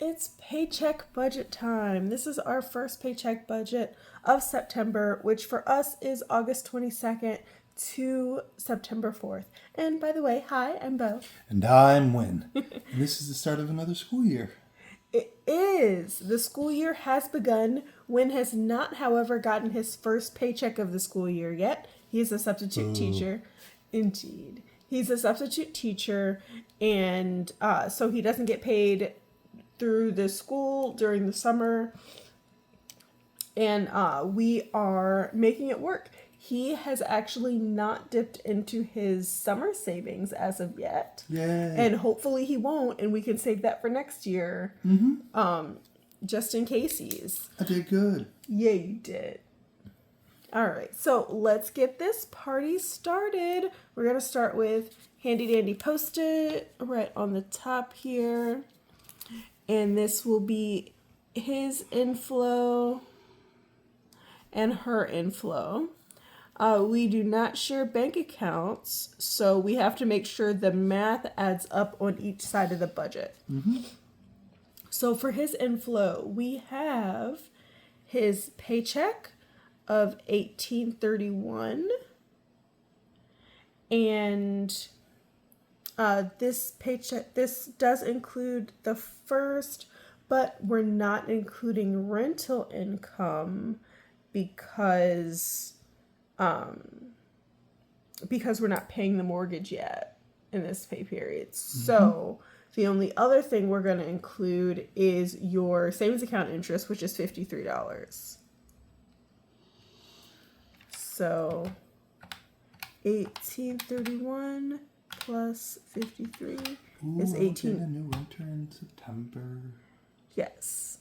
It's paycheck budget time. This is our first paycheck budget of September, which for us is August 22nd to September 4th. And by the way, hi, I'm Bo. And I'm Win. And this is the start of another school year. It is. The school year has begun. Win has not, however, gotten his first paycheck of the school year yet. He is a substitute teacher. Indeed. He's a substitute teacher, and so he doesn't get paid through the school during the summer, and we are making it work. He has actually not dipped into his summer savings as of yet. Yay. And hopefully he won't, and we can save that for next year. Just in case he's. I did good. Yeah, you did. All right, so let's get this party started. We're going to start with handy dandy Post-it right on the top here. And this will be his inflow and her inflow. We do not share bank accounts, so we have to make sure the math adds up on each side of the budget. So for his inflow, we have his paycheck of $18.31, and this does include the first, but we're not including rental income because we're not paying the mortgage yet in this pay period. So the only other thing we're going to include is your savings account interest, which is $53. So 1831 plus 53 is 18. Get a new renter in September. Yes.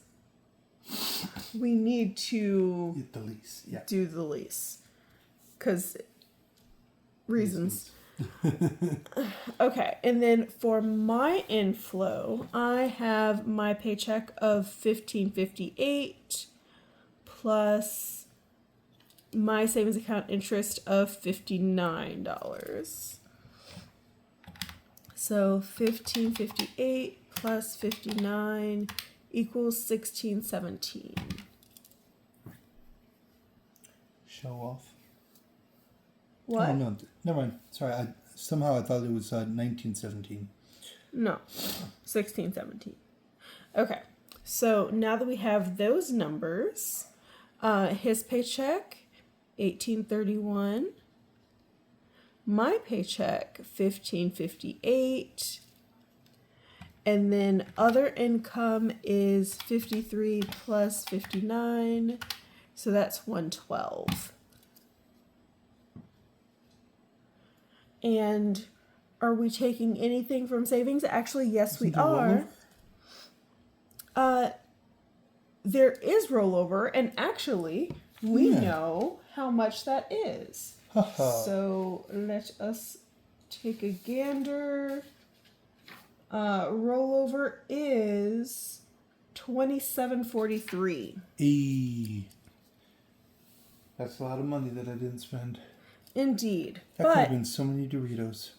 We need to Get the lease. Yeah. do the lease. Because reasons. Okay, and then for my inflow, I have my paycheck of $15.58 plus my savings account interest of $59. So $15.58 plus 59 equals $16.17. Show off. What? Oh, no, never mind. Sorry, I thought it was 1917. No, 16.17. Okay, so now that we have those numbers, his paycheck, $18.31. My paycheck, $15.58. And then other income is 53 plus 59. So that's $112. And are we taking anything from savings? Actually, yes, we are. There is rollover, and actually, we know how much that is. So let us take a gander. Rollover is $27.43. That's a lot of money that I didn't spend. Indeed. That could have been so many Doritos.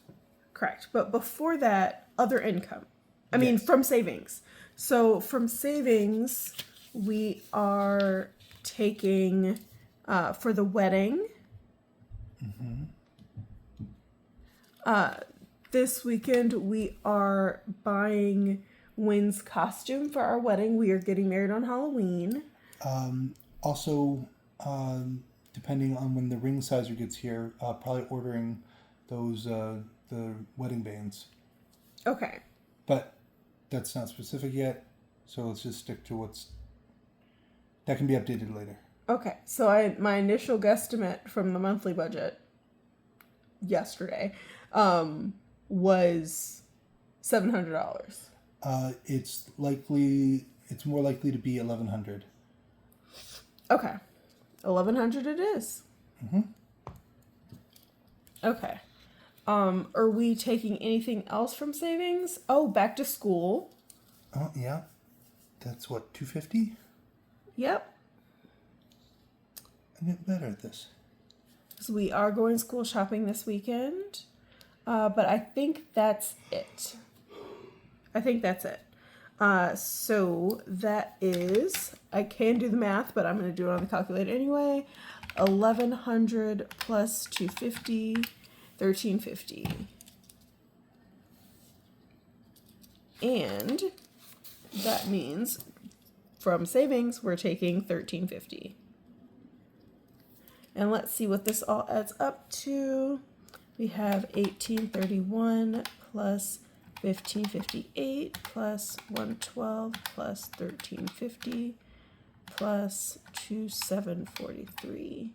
Correct. But before that, other income. I mean, from savings. So from savings, we are taking for the wedding. This weekend, we are buying Wynn's costume for our wedding. We are getting married on Halloween. Also, depending on when the ring sizer gets here, probably ordering those the wedding bands. Okay. But that's not specific yet, so let's just stick to that can be updated later. Okay, so my initial guesstimate from the monthly budget yesterday was $700. It's more likely to be $1,100. Okay, $1,100 it is. Okay. Are we taking anything else from savings? Oh, back to school. Oh yeah, that's what, $250? Yep. I get better at this. So we are going school shopping this weekend, but I think that's it. So that is, I can do the math, but I'm going to do it on the calculator anyway. 1,100 plus 250, 1,350. And that means from savings, we're taking 1,350. And let's see what this all adds up to. We have 1,831 plus 1,558 plus 112 plus 1,350 plus 2,743.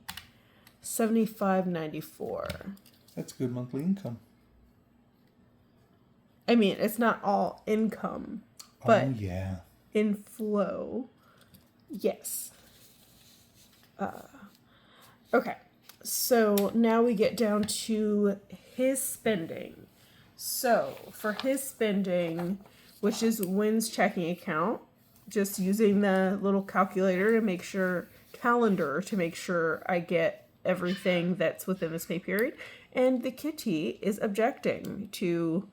7,594. That's good monthly income. I mean, it's not all income, but Oh, yeah. in flow, yes. Okay, so now we get down to his spending. So for his spending, which is Wynn's checking account, just using the little calculator to make sure, calendar to make sure I get everything that's within this pay period. And the kitty is objecting to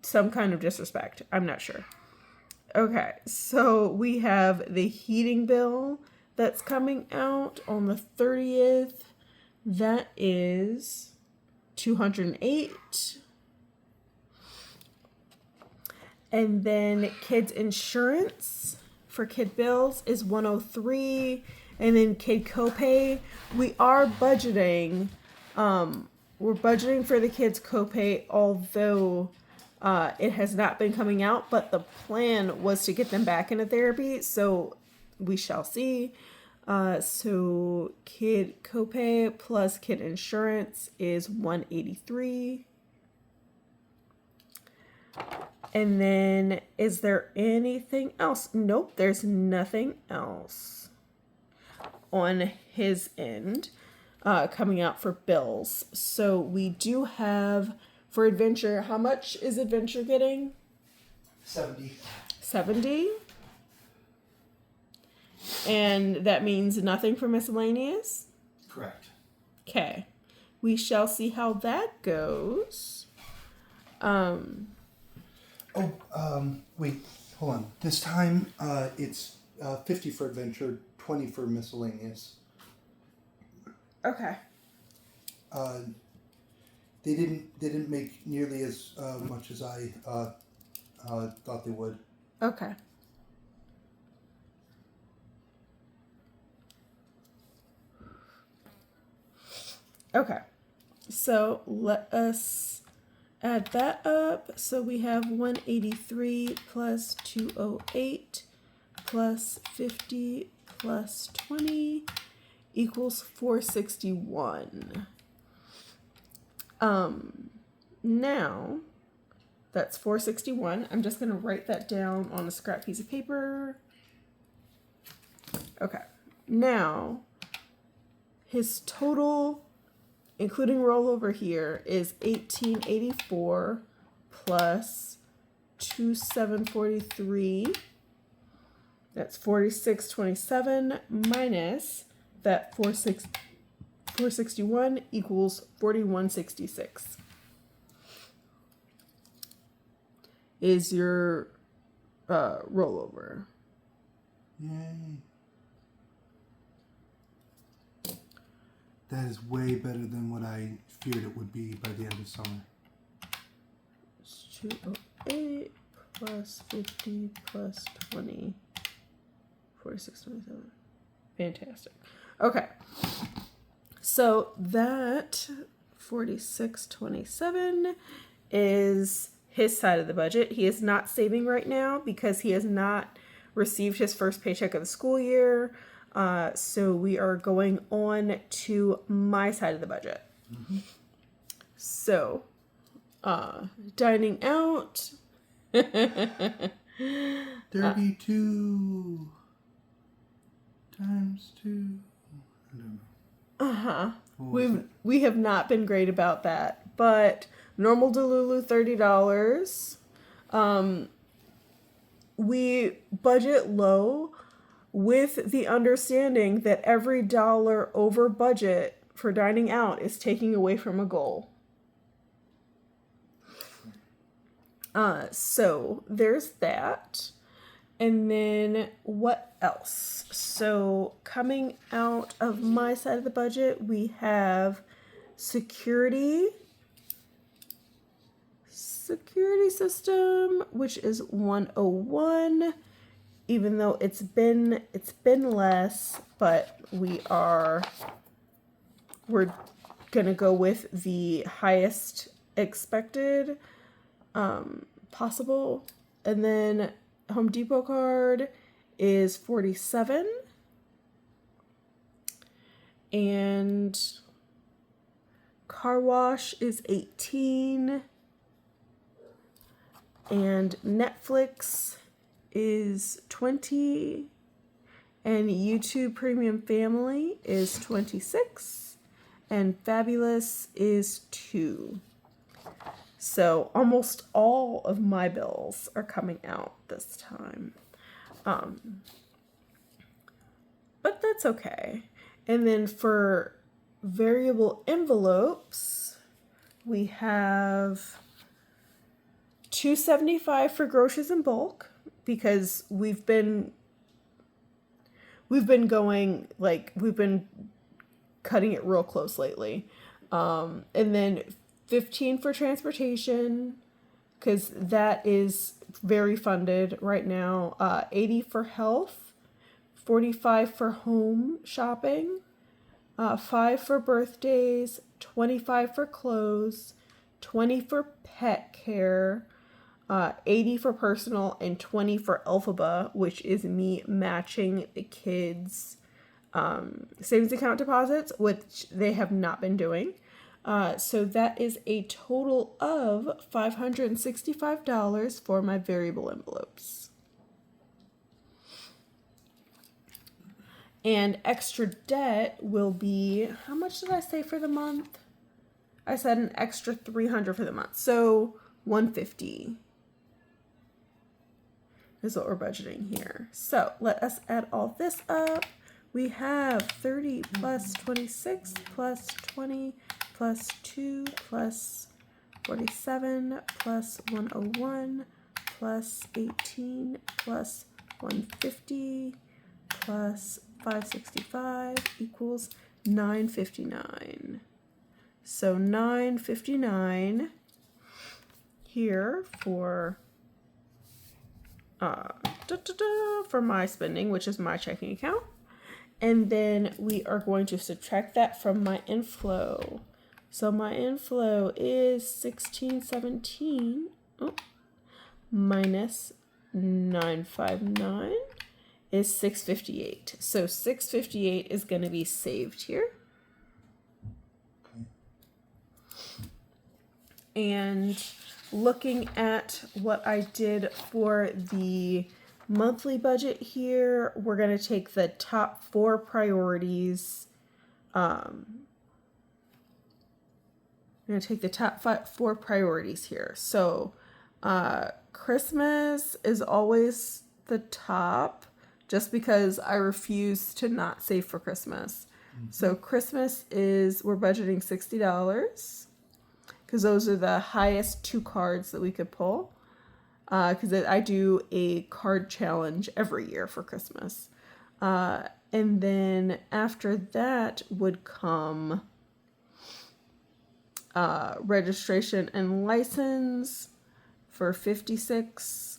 some kind of disrespect. I'm not sure. Okay, so we have the heating bill that's coming out on the 30th. That is 208. And then kids insurance for kid bills is 103. And then kid copay, we are budgeting. We're budgeting for the kids copay, although it has not been coming out, but the plan was to get them back into therapy, so we shall see. So kid copay plus kid insurance is 183. And then is there anything else? Nope, there's nothing else on his end coming out for bills. So we do have for Adventure, how much is Adventure getting? 70. 70. And that means nothing for miscellaneous? Correct. Okay. We shall see how that goes. Wait, hold on. This time, it's 50 for Adventure, 20 for miscellaneous. Okay. They didn't make nearly as much as I thought they would. Okay. Okay. So let us add that up. So we have 183 plus 208 plus 50 plus 20 equals 461. Now that's 461. I'm just going to write that down on a scrap piece of paper. Okay. Now his total, including rollover here, is 1884 plus 2743. That's 4627 minus that 461 equals 4166. Is your rollover. Yay. That is way better than what I feared it would be by the end of summer. 208 plus 50 plus 20. 4627. Fantastic. Okay. So that 4627 is his side of the budget. He is not saving right now because he has not received his first paycheck of the school year. So we are going on to my side of the budget. Mm-hmm. So, dining out. 32 times 2. I don't know. We have not been great about that, but normal Delulu $30. We budget low with the understanding that every dollar over budget for dining out is taking away from a goal. So there's that. And then what else? So coming out of my side of the budget, we have security system, which is 101. Even though it's been less, but we're gonna go with the highest expected possible. And then Home Depot card is 47, and car wash is 18, and Netflix is 20, and YouTube Premium Family is 26, and Fabulous is 2. So almost all of my bills are coming out this time. But that's okay. And then for variable envelopes, we have $2.75 for groceries in bulk, because we've been cutting it real close lately. And then 15 for transportation, because that is very funded right now. 80 for health, 45 for home shopping, 5 for birthdays, 25 for clothes, 20 for pet care, 80 for personal, and 20 for Alphaba, which is me matching the kids' savings account deposits, which they have not been doing. So that is a total of $565 for my variable envelopes. And extra debt will be, how much did I say for the month? I said an extra $300 for the month. So $150 is what we're budgeting here. So let us add all this up. We have 30 plus 26 plus 20 plus 2 plus 47 plus 101 plus 18 plus 150 plus 565 equals 959. So 959 here for for my spending, which is my checking account. And then we are going to subtract that from my inflow. So my inflow is 1617 minus 959 is 658. So 658 is going to be saved here. And looking at what I did for the monthly budget here, we're going to take the top 4 priorities. I'm going to take the top 4 priorities here. So Christmas is always the top, just because I refuse to not save for Christmas. Mm-hmm. So Christmas we're budgeting $60, because those are the highest 2 cards that we could pull. Because I do a card challenge every year for Christmas. And then after that would come registration and license for $56,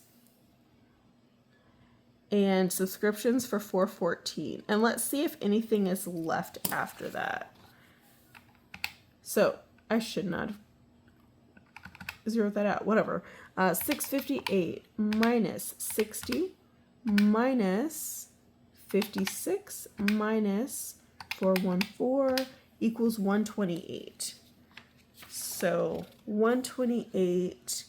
and subscriptions for $414. And let's see if anything is left after that. So I should not have zeroed that out. Whatever. 658 minus 60 minus 56 minus 414 equals 128. So 128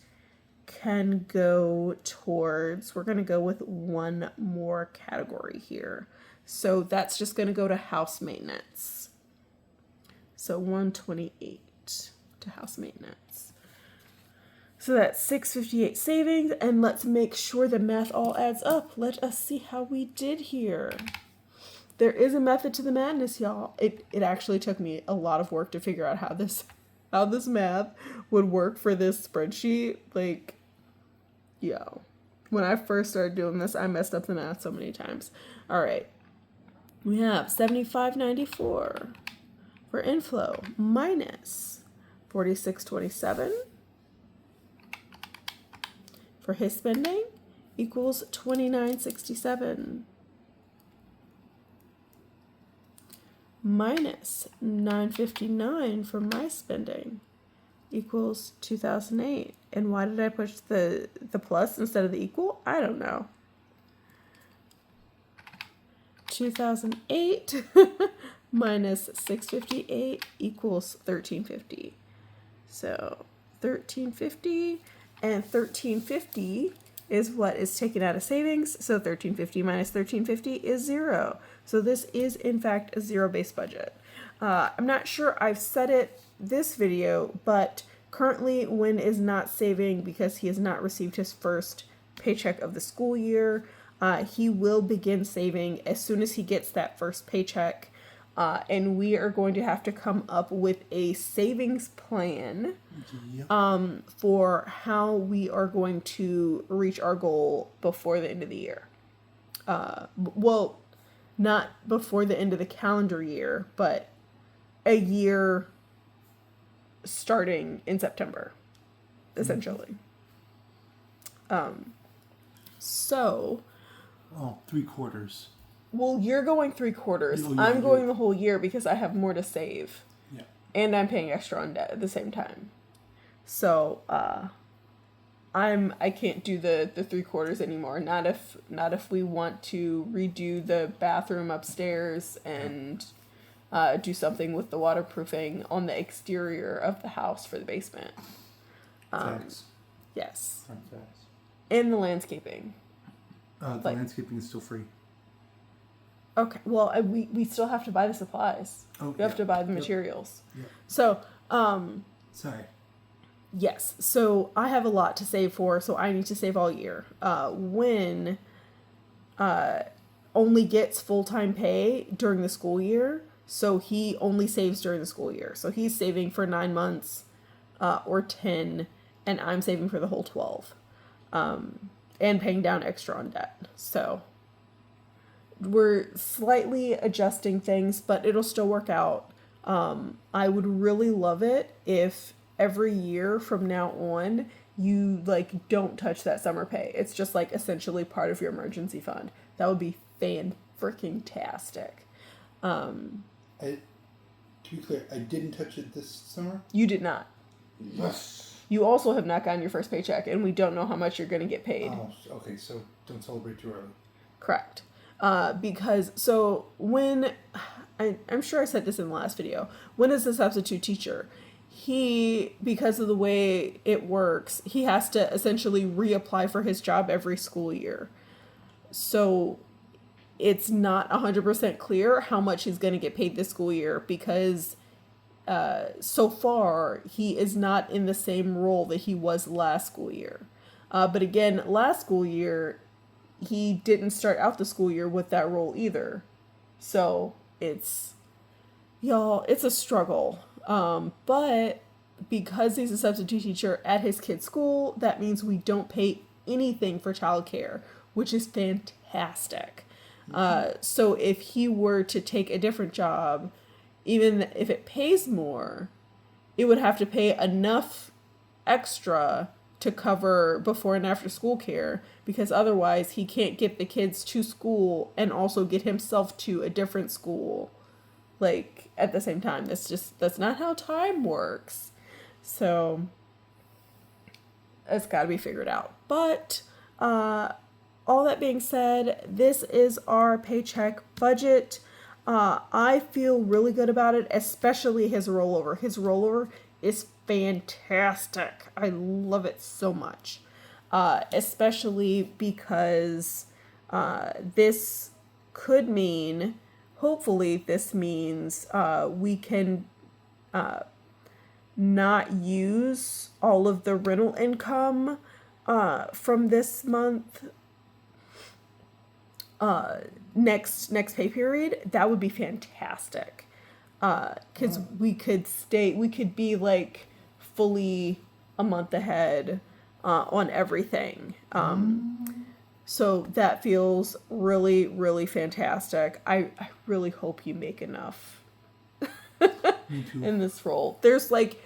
can go towards, we're going to go with one more category here. So that's just going to go to house maintenance. So 128 to house maintenance. So that's 658 savings, and let's make sure the math all adds up. Let us see how we did here. There is a method to the madness, y'all. It actually took me a lot of work to figure out how this math would work for this spreadsheet. Like, yo, when I first started doing this, I messed up the math so many times. All right. We have $75.94 for inflow minus $46.27 for his spending equals $29.67 minus $9.59 for my spending equals 2008. And why did I push the plus instead of the equal? I don't know. 2008 minus 658 equals 1350. So 1350 and 1350 is what is taken out of savings. So 1350 minus 1350 is 0. So this is in fact a zero-based budget. I'm not sure I've said it this video, but currently Wynn is not saving because he has not received his first paycheck of the school year. He will begin saving as soon as he gets that first paycheck. And we are going to have to come up with a savings plan for how we are going to reach our goal before the end of the year. Well, not before the end of the calendar year, but a year starting in September, essentially. So... Oh, 3/4. Well, you're going 3/4. No, I'm going the whole year because I have more to save. Yeah. And I'm paying extra on debt at the same time. So, I can't do the 3/4 anymore. Not if we want to redo the bathroom upstairs and do something with the waterproofing on the exterior of the house for the basement. Facts. Yes. Facts. And the landscaping. The landscaping is still free. Okay, well, we still have to buy the supplies. Oh, we have to buy the materials. Yep. So, Sorry. yes. So I have a lot to save for, so I need to save all year. When only gets full-time pay during the school year, so he only saves during the school year. So he's saving for 9 months or 10, and I'm saving for the whole 12. And paying down extra on debt. So we're slightly adjusting things, but it'll still work out. I would really love it if every year from now on you don't touch that summer pay. It's just essentially part of your emergency fund. That would be fan-freaking-tastic. To be clear, I didn't touch it this summer. You did not. Yes. You also have not gotten your first paycheck, and we don't know how much you're going to get paid. Oh, okay, so don't celebrate too early. Correct. Because, so when, I'm sure I said this in the last video, when is a substitute teacher? Because of the way it works, he has to essentially reapply for his job every school year. So it's not 100% clear how much he's going to get paid this school year because so far, he is not in the same role that he was last school year. But again, last school year, he didn't start out the school year with that role either. So it's a struggle. But because he's a substitute teacher at his kid's school, that means we don't pay anything for childcare, which is fantastic. So if he were to take a different job, even if it pays more, it would have to pay enough extra to cover before and after school care, because otherwise he can't get the kids to school and also get himself to a different school at the same time. That's not how time works. So it's got to be figured out. But all that being said, this is our paycheck budget. I feel really good about it, especially his rollover. His rollover is fantastic. I love it so much. Especially because this could mean, hopefully this means we can not use all of the rental income from this month. Next pay period. That would be fantastic. Because we could be fully a month ahead on everything. So that feels really, really fantastic. I really hope you make enough Me too. in this role. There's like,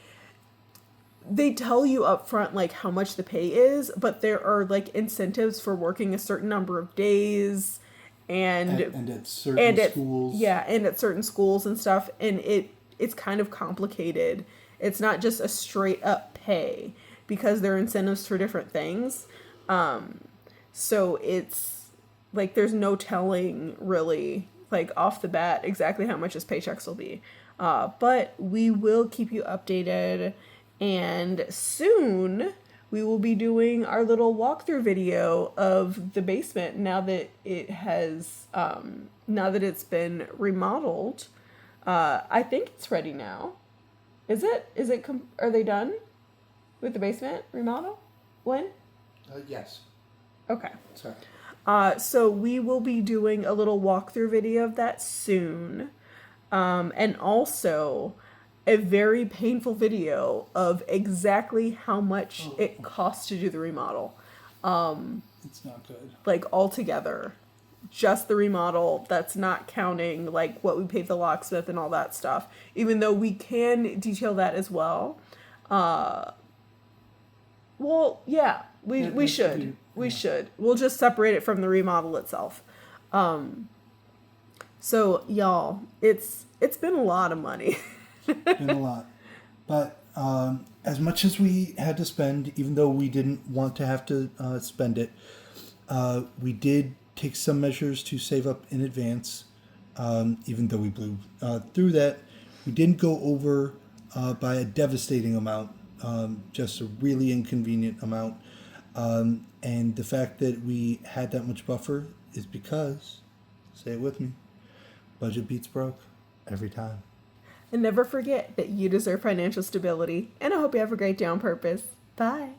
they tell you up front like how much the pay is, but there are like incentives for working a certain number of days and And at certain schools. yeah, and at certain schools and stuff, and it's kind of complicated. It's not just a straight up pay because there are incentives for different things. So it's like there's no telling really like off the bat exactly how much his paychecks will be. But we will keep you updated, and soon we will be doing our little walkthrough video of the basement now that it's been remodeled. I think it's ready now. Is it? Are they done with the basement remodel? When? Yes. Okay. Sorry. So we will be doing a little walkthrough video of that soon. And also a very painful video of exactly how much it costs to do the remodel. It's not good. Like altogether. Just the remodel, that's not counting like what we paid the locksmith and all that stuff. Even though we can detail that as well. Well, yeah, we should. We should. We'll just separate it from the remodel itself. So y'all, it's been a lot of money. Been a lot. But as much as we had to spend, even though we didn't want to have to spend it, we did take some measures to save up in advance. Even though we blew through that, we didn't go over by a devastating amount, just a really inconvenient amount. And the fact that we had that much buffer is because, say it with me, budget beats broke every time. And never forget that you deserve financial stability. And I hope you have a great day on purpose. Bye.